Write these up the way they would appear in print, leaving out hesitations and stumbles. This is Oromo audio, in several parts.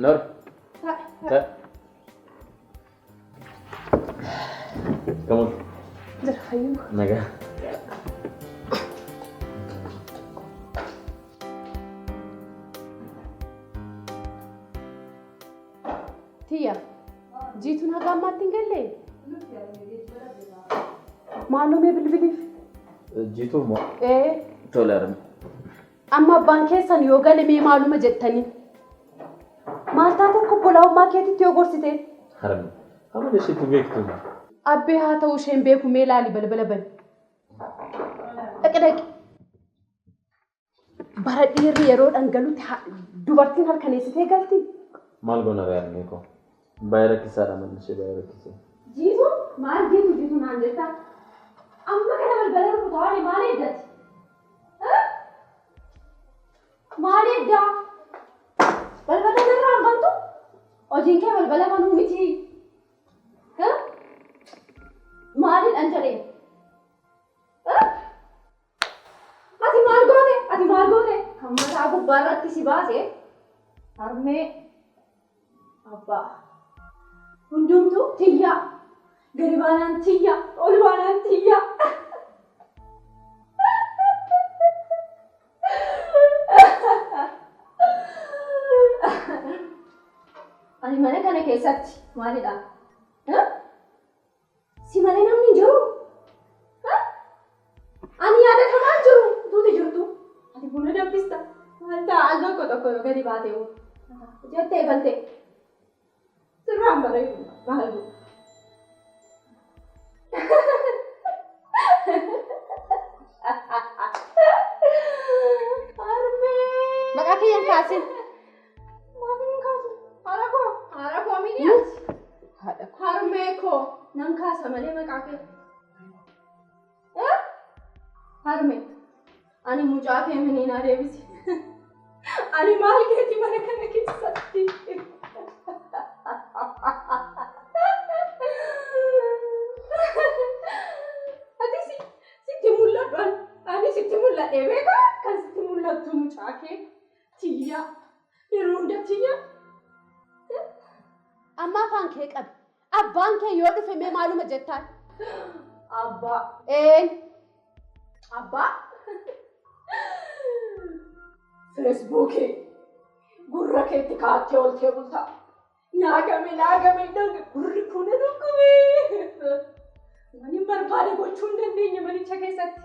Nur. Come on. Naga. Tia, jitu na gamma tinggalle. Malu me bilbilif. Jitu mo. Toleran. Amma banke san yoga le me malu ma jettani. Malta tokko bolaw market ti yogorsite. Haram. Amma de shitu bektu. Abbe ha taw shen beku me lali balbalaban. Takadaki. Baradiri yero dangaluti dubartin halkanesite galti. Mal gona rayarne ko. Bayra kisara man she bayra kise. Jitu mal jitu nan jeta. Amma kana balbalaban ko tawali male dati. Male da. Balbala narraan bantu hojiin kee balbala manuu miti maaliin anjaree ati maal goote kan mataa gubbaarratti si baase harmee abbaa hundumtuu tiyya gadi baanaan tiyya ol baanaan tiyya ani mana kana keessatti maalidha si malee namni jiru ani yaada kanaan jiru tuuti jirtu ati buna danfista wanta al tokko gadi baatee jettee balte sirraan bareedu maalgu armee maqaa kiyyan kaasin Harmeko nanka samale makake harme ani mujake menina devisi ani mal keti mana kana kissatti ati sitti mulladwan ani sitti mulladhe beka kan sitti mullattu mujake tiya yerunda tiya amma fanke qab abbaan kee yoo dhufe mee maaluma jettaan abbaa abbaa Facebookii gurra keetti kaattee oltee bulta naagame gurri kun dhukkube wani barbaade gochuu hin dandeenye manicha keessatti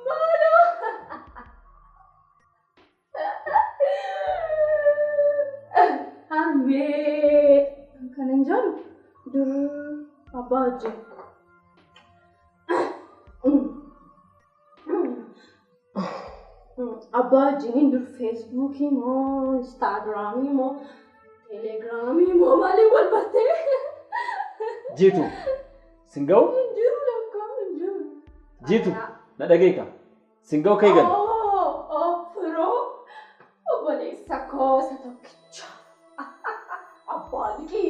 maaloo harmee kanan jalu dur apa aja apa aja ini dur Facebook mo Instagram mo Telegram mo mali wal batte Jitu singau jiru Jitu na dageka singau kai gal pro boleh sakosa tokkicha apa lagi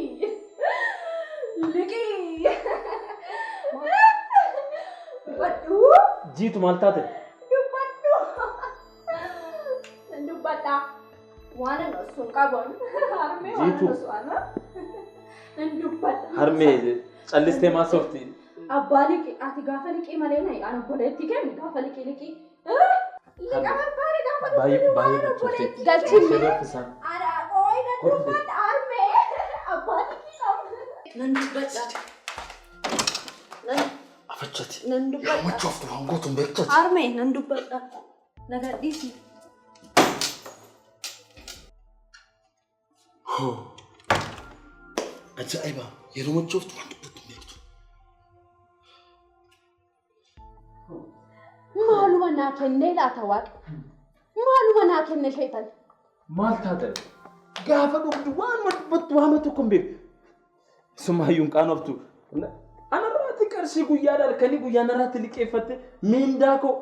waduh Jitu maltate Dubata wana suka bon harme Jitu wana dubata harme calliste masofti abbaliki ati gafaliki malena ana boletti kem gafaliki liki lika bari gafaliki bayi galchini shirafisa ara oina dubata harme abbaliki nan dubata nan afachati nan dubata machoftu hangotu bekchati harme nan dubata nagadisi ajaiba yeroo machoftu waan dubbatu beektu maaluma naa kennee laata waaqa maaluma naa kenne shaytan maal taate gaafa dhugdu waan dubbatu waan tokko hin beektu sumaayyuun qaanoftu ana raati qarshii guyyaadha halkanii guyyaa narratti liqeeffatte miindaa koo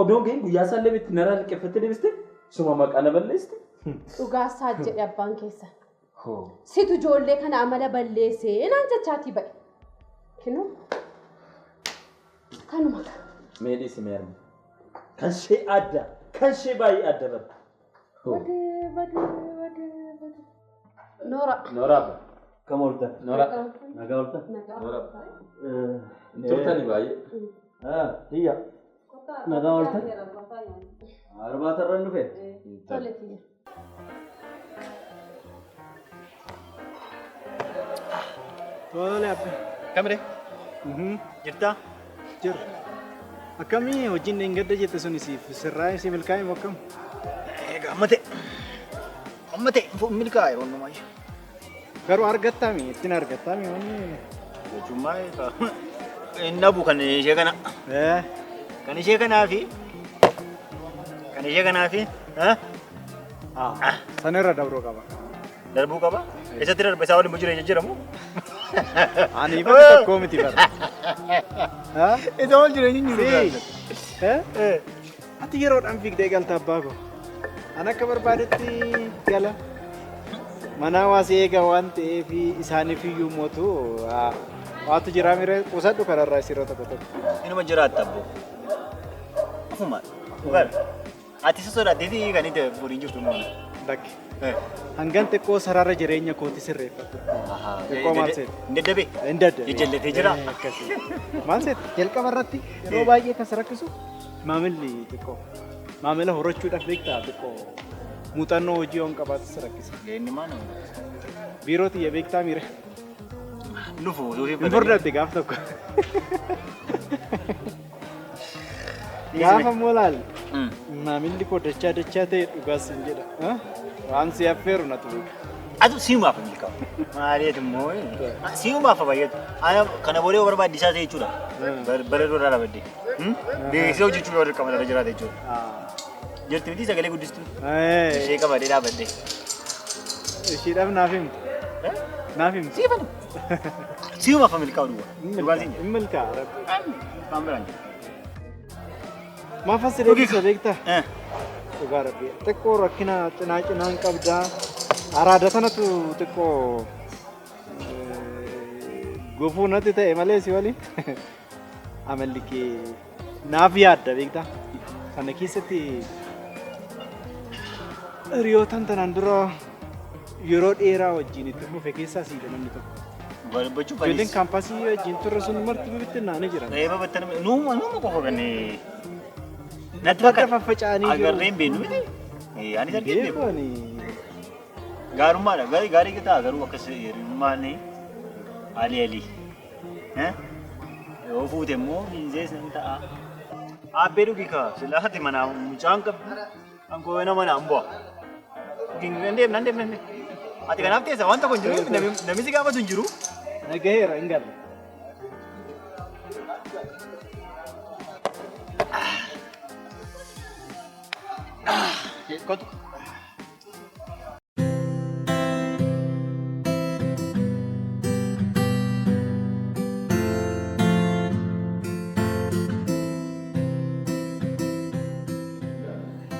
odoo ga'in guyyaa isaallee bitti narraa liqeeffatte deebiste suma maqaa na balleessite. Dhugaa isaa jedhe abbaan keessa. Situ ijoollee kana amala balleessee naan jechaatii ba'e. Kinoo kanuma kana. Meedhiis meerma. Kan shee adda kan shee baay'ee adda barra. Noora abba. Kam oolta? Noora. Nagaa oolta? Noora. Turtani baay'ee. Hiyya. Nagaa oolta? Arbaata irra hin dhufee? Toletii. Tole abba. Kamre? Jirta? Jir. Akkamii hojiin deengadda jette sun sirraa si milkaa'e mokkam? Ammate milkaa'e onnumaayyuu. Garuu argattaami ittiin argattaami wanni. Jechuummaa inni dhabu kan ishee kana. Kan ishee kanaafi. Sanirra darbuu qaba. Darbuu qaba? Eessatti darba isaa waliin jireenya jiramu? Ani bakka tokkoo miti bara. Isa wal jireenya hin jiru. Ati yeroodhaan fiigdee galta abbaa koo. Ani akka barbaadetti gala. Mana Wase eega waan ta'eef isaaniif iyyuu mootu waatu jiraa mire qusadhu kanarraa isirra tokko tokko. Inuma jiraatta abboo. Afuma. Ati sosodaattii kan itti furiin jirtu mana. Bakki. Hangan xiqqoo sarara jireenya kooti sirreeffatu. Xiqqoo maal seeti? Indaddabe? Indaddabe. Ijjallatee jira? Akkasii. Maal seeti? Jalqaba irratti yeroo baay'ee kan rakkisu maamilli xiqqoo. Maamila horachuudhaaf beektaa xiqqoo muuxannoo hojii yoon qabaatu si rakkisa. Inni maal? Biiroo xiyya beektaa miire. Nufu. Hin furdatti gaaf tokko. Gaafa moolaal. Maamilli koo dachaa ta'e dhugaas hin jedha. Waan si affeeru na tuuka. Atu siumaaf milkaa'u. Maaliif immoo siumaaf fayyadu. Ana kana booda barbaachisaa ta'e jechuudha. Bareedoo dhala baddee. Beeksisa hojjechuu yoo dirqama dhala jiraate jechuudha. Jirti miti sagalee guddistuu. Ishee qabadee dhaabaddee. Isheedhaaf naaf himtu. Naaf himtu. Siifanu. Siumaaf milkaa'u dhuga. Dhugaan siin. Hin milkaa'a. Waan biraan jira. Maaf as deebisa beektaa? Dhugaa rabbi. Xiqqoo rakkina cinaan qabdaa. Araada sanatu xiqqoo gufuu natti ta'e malee si waliin. Amalli kee naaf yaadda beektaa? Kana keessatti hiriyootaan tanaan dura yeroo dheeraa wajjin itti fufe keessaa siidha namni tokko. Ijoolleen kaampaasii wajjin turre sun marti bibittinnaanii jiran. Nuuma qofa kanneen. Natti bakka faffaca'anii jiru. Agarreen beenu miti. Ani argee beeku. Gaarummaadha. Gaarii ta'a garuu akkas hiriyummaan alii. Yoo fuute immoo miinzee san ta'a. Abbee dhugi kaa silaati mana mucaan qabdu. Ankoo nama naan bu'a. Nan deemna. Ati kanaaf teessa waan tokko hin jiru namni si gaafatu hin jiru. Nagaheera hin galle. Kotu.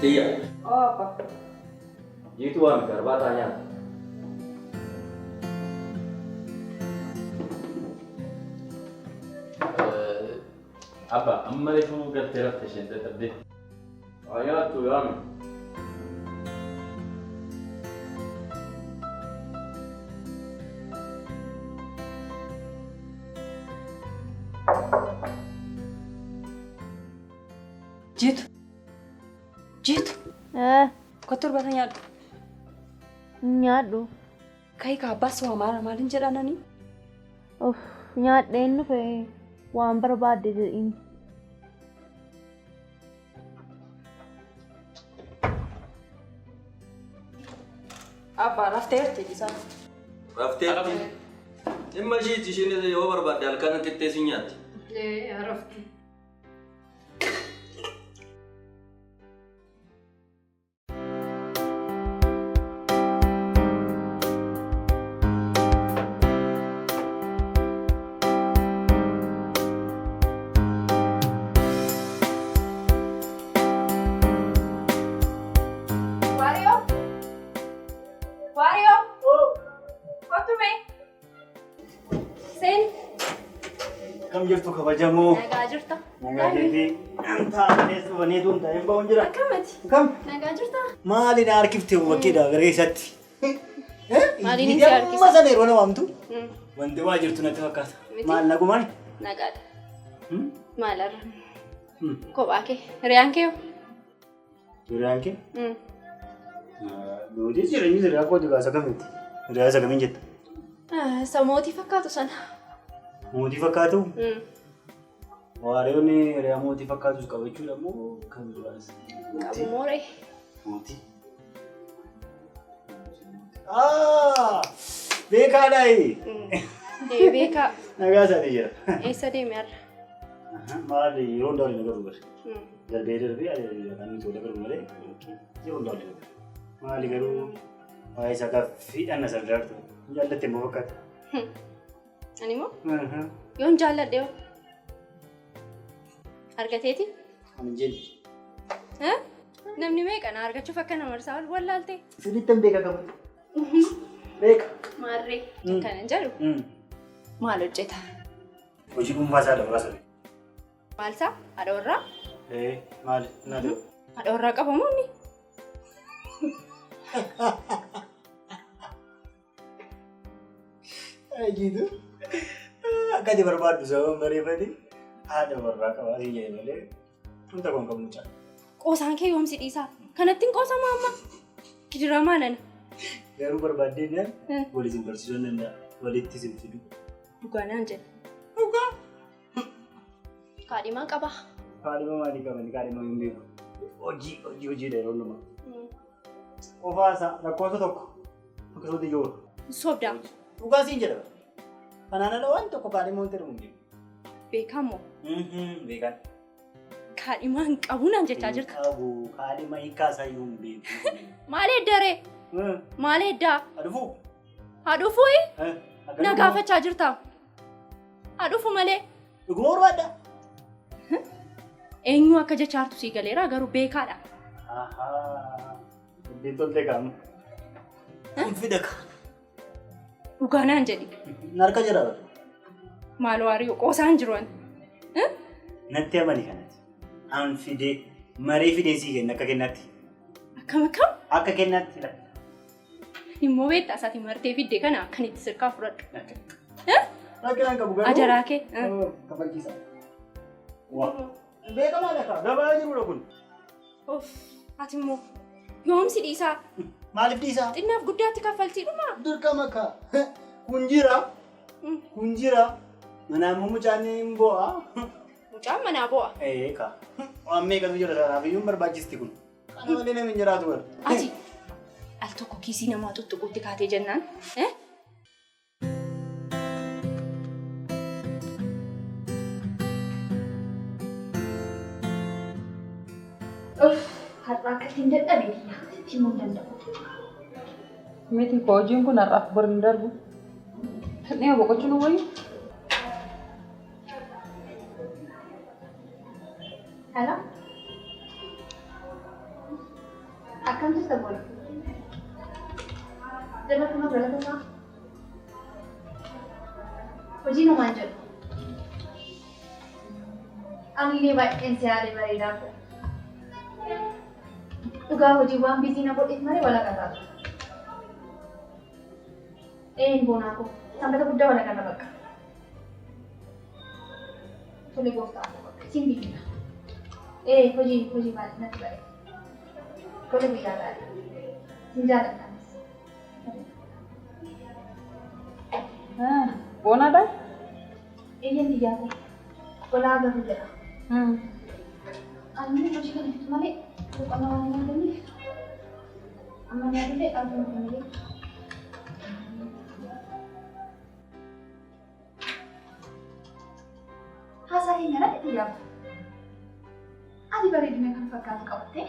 Iya. Oh apa? Itu am garbatanya. Apa? Amma itu garterat teşende tabi. Ayat tu am. Jitu. Kotor batanya. Nyaadhu. Kai ka abbas waa maalin jedhanani? Nyaadheen dhufe waan barbaadde jedhiin. Abba rafteerti isaa. Rafteerti. Dhimma isheetti isheen yoo barbaadde halkan qixxeessi nyaatti. Rafti. Akkam jirtu kabajamoo? Nagaa jirta. Nagaa jirti. Taa'anis dhufanii duun taa'een ba'uun jira. Akkamati? Kam? Nagaa jirta. Maali na harkifte bakkeedha gareessatti? Maaliin si harkisa? Amma sana yeroo nama amtu? Wanti waa jirtu natti fakkaata. Maal nagumaani? Nagaadha. Maalarra? Kophaa kee. Hiriyaan kee hoo? Hiriyaan kee? Duuti jireenyi hiriyaa koo dhugaa isa kamitti? Hiriyaa isa kamiin jetta? Isa mootii fakkaatu sana. Mootii fakkaatu? Waariyoonni hiriyaa mootii fakkaatus qabachuudha moo kan duraas? Qabu mooree. Mootii. Beekaadhaayi! Beekaa. Nagaa isaanii jira. Eessa deeme har'a? Maali yeroo hundaa waliin agarru bara. Darbee kan nuti wal agarru malee yeroo hundaa waliin agarru. Maali garuu waa'ee isaa gaaffiidhaan na sardaartu. Jaallatte immoo fakkaata. Ani immoo? Yoon jaalladhe hoo? Argateeti? Ani jenni. Namni meeqa na argachuuf akka nama marsaa wallaaltee? Sirriittan beeka qabu. Beeka. Maarree kanan jedhu maal hojjeta? Hojii dhuunfaa isaa dabalaa sana. Maal isaa? Haadha warraa? Maali? Naaduu. Haadha warraa qabamu inni? Ajiitu akkati barbaaddu sababa bareeffate haadha warraa qabaa hin jedhe malee wanta kun qabu mucaa. Qoosaan kee yoomsi dhiisaa? Kanattiin qoosama amma? Diraamaa nana. Garuu barbaaddeen waliin barsiisuu hin danda'a. Walitti sin fidu. Dhugaa naan jedhe. Dhugaa? Kaadhimaa qaba. Kaadhima maalii qabani? Kaadhima hin beeku. Hojiidha yeroo hundumaa. Qofaasaa lakkoofsa tokko akkasumas ijoo. Sobdaa. Dhugaa siin jedhama. Kanaan ala waan tokko kaadhima wanti jedhamu hin beeku. Beekamoo? Beekan. Kaadhimaa hin qabu naan jechaa jirta. Qabu kaadhima hiikkaasaa yoo hin beeku. Maal eddaree? Maal eddaa? Adufuu. Adufuu? Na gaafachaa jirta. Adufu malee. Dhuguma barbaadda? Eenyu akka jechaartu sii galeera garuu beekaadha. Dubbiin toltee qaamu. Fida ka. Dhugaa naan jedhi. Narka jira. Maal waariyo qoosaan jiru ani. Natti amani kanatti. An fidee maree fidee sii kenna akka kennaatti. Akkam akkam? Akka kennaatti. Immoo beektaa isaati martee fiddee kana akkanitti sirkaa fudhadhu. Rakkinaan qabu garuu. Ajaraa kee. Kafalchiisa. Beekamaa lafa gabaa jirudha kun. Ati immoo yoomsi dhiisaa? Maaliif dhiisaa? Xinnaaf guddaatti kaffaltii dhumaa? Dirqama kaa. Kun jira. Kun jira. Manaa immoo mucaan hin bo'a. Mucaan manaa bo'a? Kaa. Waan meeqatu jira sanaaf iyyuu barbaachisti kun. Kana malee namni hin jiraatu bara. Ati al tokko kiisii namaa tuttuquutti kaatee jennaan. Har'a akkasiin dadhabee himuu hin danda'u. Miti hojiin kun har'aaf bor hin darbu. Dhee boqochuu nu wayyu. Hello? Akkam jirta boona? Jabatuma galatamaa? Hojii numaan jedhu. Anillee baay'een siyaadee bareedaa ture. Dhugaa hojiiwwan biizii na godheef malee wal agarraatu. Boonaa koo sanbata guddaa wal agarra bakka. Tole gooftaa isin biyyina. Hojii maali natti bare. Tole guyyaa gaarii. Isin jaalataanis. Boonaadha? Eeyyan biyyaa koo walaa agarru jedha. Ani hojii kana fixu malee boqonnaa waan hin arganneef amma nyaatullee arguu hin dandeenye. Haasaa keenya irratti itti yaadu. Ati bareedina kan fakkaatu qabattee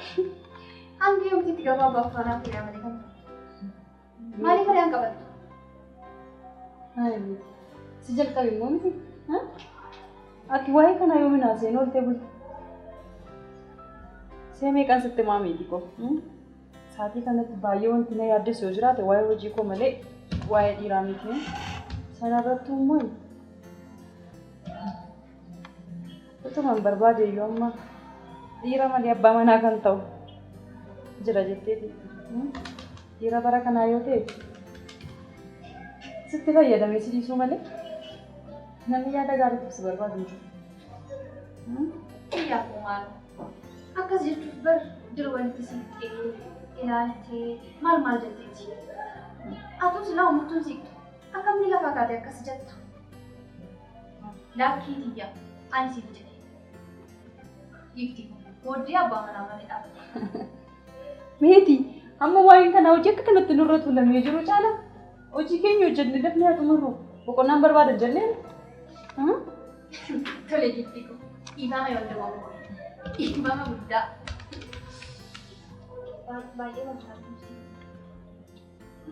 hangi yoomtitti gabaabaa faanaa fi yaamanii kan maaliif hiriyaan qabattu? Si jalqabe immoo miti? Ati waa'ee kana yoomin haaseen ooltee bulte? See meeqaan sitti maamiiti koo? Saatii kanatti baay'ee wanti na yaaddeessu yoo jiraate waa'ee hojii koo malee waa'ee dhiiraa miti. Sana irratti immoo Itu man barbaade yoo amma dhiira malee abbaa manaa kan ta'u jira jetteeti. Dhiira bara kanaa yoo ta'e sitti fayyadamee si dhiisuu malee namni yaada gaariitti si barbaadu hin jiru. Iyyaafuu maal? Akkas jechuuf bar dirwanti siiqqee ilaaltee maal jetteeti? Atus silaa umutuun siiqtu akkamni lafa kaatee akkas jetta? Lakkii tiyya ani siif jedhe. Ifti booddee abbaa manaa malee dhaabata. Meeti amma waa'een kana hojii akka kanatti nurra tuulamee jiru caala hojii keenya hojjennee dafnee haa xumurru boqonnaan barbaadan jenneen. Tole gifti ko dhiifama yoo dabalamu dhiifama guddaa. Baay'ee barbaadu.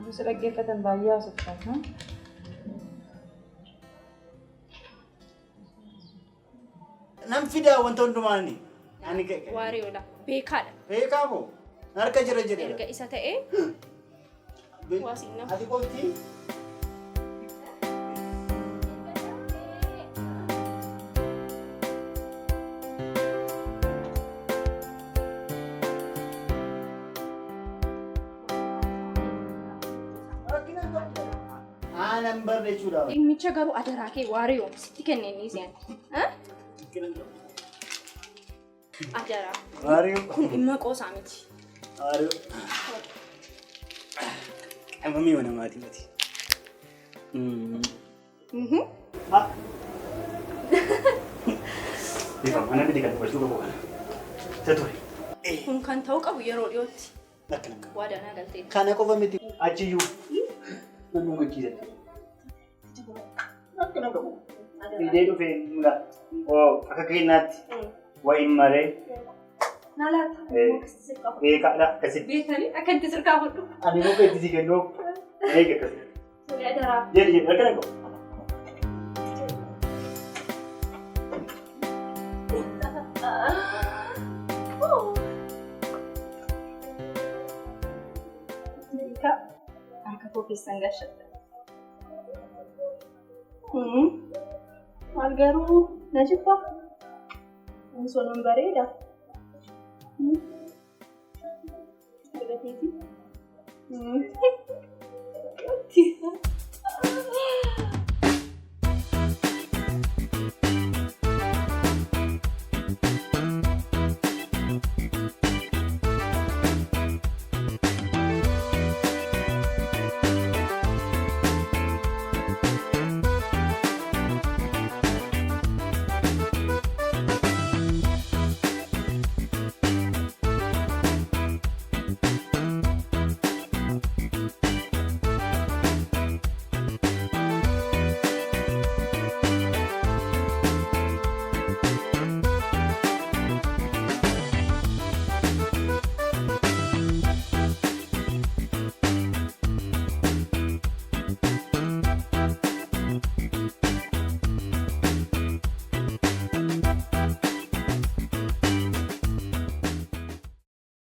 Bisa dhaggeeffatan baay'ee haasoftan. Nam fidaa wanta hundumaani. Waariyoodha. Beekaadha. Beekaa moo? Harka jira jedhee. Erga isa ta'ee waasiina. Ati qofti? Nambar jechuudha. Dhimmicha garuu adaraa kee waariyoo sitti kenneenii seena. Adaraa. Waariyoo. Kun dhimma qoosaa miti. Waariyoo. Qabamee waan namaati miti. Bifa mana bidi kan gochuu qabu kana. Taturi. Kun kan ta'uu qabu yeroo dhiyootti. Akkana. Waadanaa galtee. Kana qofa miti achiyyuu. Namni hojjechiisa. Akkana qabu. Idee dhufee mula. Akka keenyaatti wayin maree. Naalaata. Beekaadha akkasitti. Beekanii akka itti sirkaa hodhu. Ani muka itti si kennuuf eega akkasitti. Tole adaraa. Jedhi akkana qabu. Harka koo keessan gashadha. Maal garuu na jibba. Sun bareeda. Argateeti.